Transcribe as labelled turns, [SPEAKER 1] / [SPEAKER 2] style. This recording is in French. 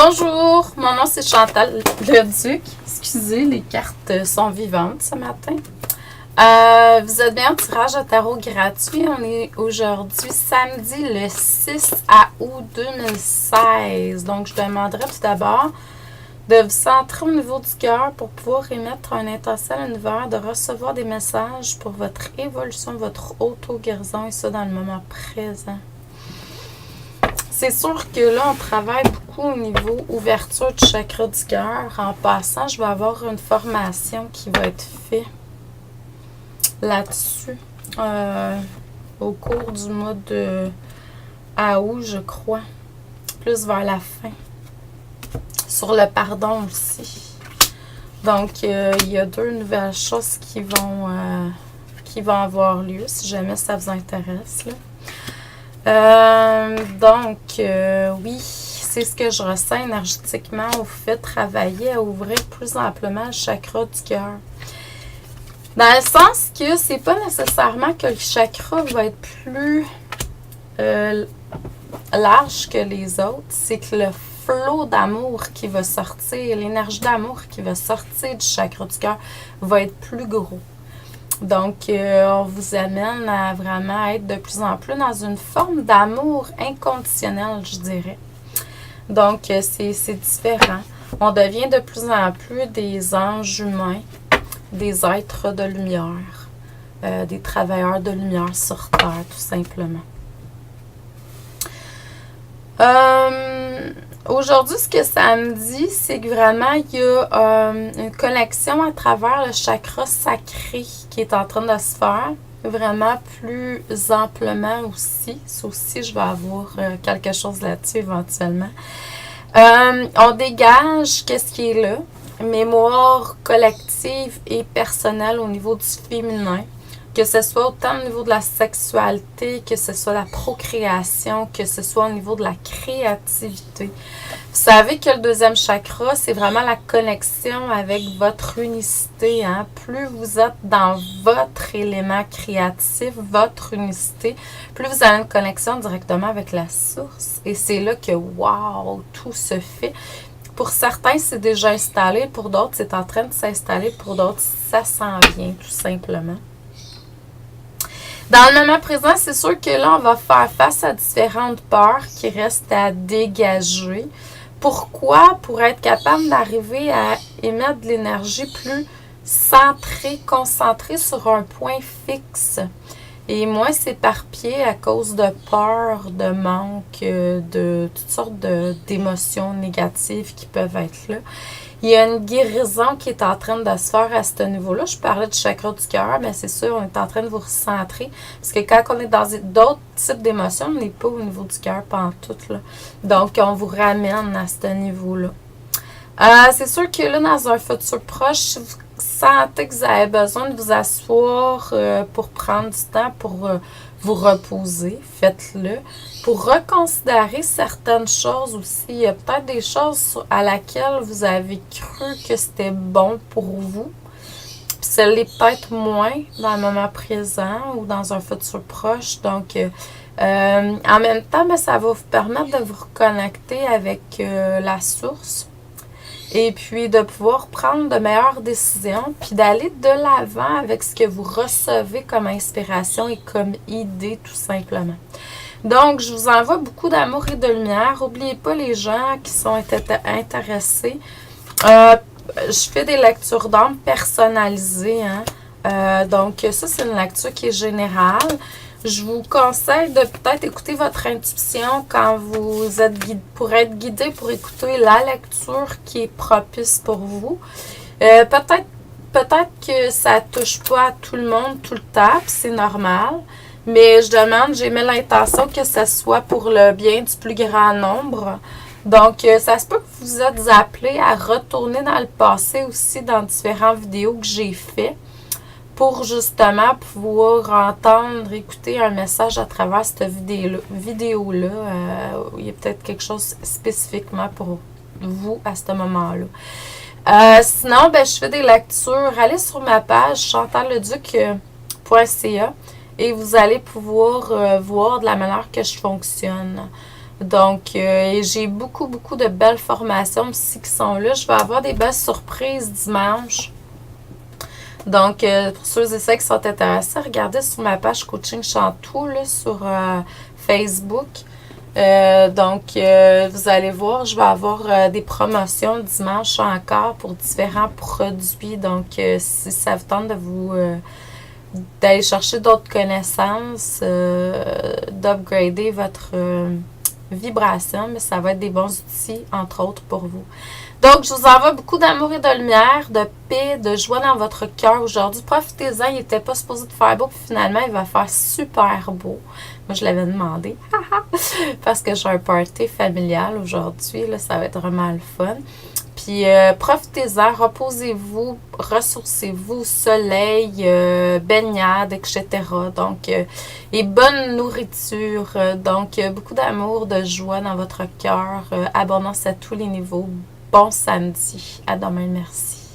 [SPEAKER 1] Bonjour, mon nom c'est Chantal Leduc. Excusez, les cartes sont vivantes ce matin. Vous êtes bien au tirage de tarot gratuit. On est aujourd'hui samedi le 6 août 2016. Donc, je demanderai tout d'abord de vous centrer au niveau du cœur pour pouvoir émettre un intention à l'univers, de recevoir des messages pour votre évolution, votre auto-guérison et ça dans le moment présent. C'est sûr que là, on travaille beaucoup au niveau ouverture du chakra du cœur. En passant, je vais avoir une formation qui va être faite là-dessus au cours du mois de août, je crois. Plus vers la fin. Sur le pardon aussi. Donc, il y a deux nouvelles choses qui vont avoir lieu, si jamais ça vous intéresse, là. Oui, c'est ce que je ressens énergétiquement. Vous fait travailler à ouvrir plus amplement le chakra du cœur. Dans le sens que c'est pas nécessairement que le chakra va être plus large que les autres. C'est que le flot d'amour qui va sortir, l'énergie d'amour qui va sortir du chakra du cœur va être plus gros. Donc, on vous amène à vraiment être de plus en plus dans une forme d'amour inconditionnel, je dirais. Donc, c'est différent. On devient de plus en plus des anges humains, des êtres de lumière, des travailleurs de lumière sur Terre, tout simplement. Aujourd'hui, ce que ça me dit, c'est que vraiment, il y a une connexion à travers le chakra sacré qui est en train de se faire, vraiment plus amplement aussi. Ça aussi, je vais avoir quelque chose là-dessus éventuellement. On dégage qu'est-ce qui est là, mémoire collective et personnelle au niveau du féminin. Que ce soit autant au niveau de la sexualité, que ce soit la procréation, que ce soit au niveau de la créativité. Vous savez que le deuxième chakra, c'est vraiment la connexion avec votre unicité. Hein? Plus vous êtes dans votre élément créatif, votre unicité, plus vous avez une connexion directement avec la source. Et c'est là que, wow, tout se fait. Pour certains, c'est déjà installé. Pour d'autres, c'est en train de s'installer. Pour d'autres, ça s'en vient, tout simplement. Dans le moment présent, c'est sûr que là, on va faire face à différentes peurs qui restent à dégager. Pourquoi? Pour être capable d'arriver à émettre de l'énergie plus centrée, concentrée sur un point fixe. Et moins s'éparpiller à cause de peur, de manque, de toutes sortes d'émotions négatives qui peuvent être là. Il y a une guérison qui est en train de se faire à ce niveau-là. Je parlais du chakra du cœur, mais c'est sûr, on est en train de vous recentrer. Parce que quand on est dans d'autres types d'émotions, on n'est pas au niveau du cœur pantoute, là. Donc, on vous ramène à ce niveau-là. C'est sûr que là, dans un futur proche, si vous sentez que vous avez besoin de vous asseoir pour prendre du temps pour vous reposer, faites-le. Pour reconsidérer certaines choses aussi, il y a peut-être des choses à laquelle vous avez cru que c'était bon pour vous. Puis ça l'est peut-être moins dans le moment présent ou dans un futur proche. Donc, en même temps, ben, ça va vous permettre de vous reconnecter avec la source. Et puis de pouvoir prendre de meilleures décisions, puis d'aller de l'avant avec ce que vous recevez comme inspiration et comme idée, tout simplement. Donc, je vous envoie beaucoup d'amour et de lumière. N'oubliez pas les gens qui sont intéressés. Je fais des lectures d'âme personnalisées. Hein? Donc, ça, c'est une lecture qui est générale. Je vous conseille de peut-être écouter votre intuition quand vous êtes pour être guidé pour écouter la lecture qui est propice pour vous. Peut-être que ça touche pas à tout le monde tout le temps, c'est normal. Mais j'ai mis l'intention que ce soit pour le bien du plus grand nombre. Donc, ça se peut que vous êtes appelé à retourner dans le passé aussi dans différentes vidéos que j'ai faites. Pour justement pouvoir entendre, écouter un message à travers cette vidéo-là. Il y a peut-être quelque chose spécifiquement pour vous à ce moment-là. Sinon, ben, je fais des lectures. Allez sur ma page chantalleduc.ca et vous allez pouvoir voir de la manière que je fonctionne. Donc, j'ai beaucoup de belles formations aussi qui sont là. Je vais avoir des belles surprises dimanche. Donc, pour ceux et celles qui sont intéressés, regardez sur ma page Coaching Chantou là, sur Facebook. Vous allez voir, je vais avoir des promotions dimanche encore pour différents produits. Donc, si ça vous tente de d'aller chercher d'autres connaissances, d'upgrader votre vibration, mais ça va être des bons outils, entre autres, pour vous. Donc, je vous envoie beaucoup d'amour et de lumière, de paix, de joie dans votre cœur aujourd'hui. Profitez-en, il n'était pas supposé de faire beau, puis finalement, il va faire super beau. Moi, je l'avais demandé, parce que j'ai un party familial aujourd'hui, là, ça va être vraiment le fun. Puis, profitez-en, reposez-vous, ressourcez-vous, soleil, baignade, etc. Donc, et bonne nourriture. Donc, beaucoup d'amour, de joie dans votre cœur, abondance à tous les niveaux. Bon samedi. À demain, merci.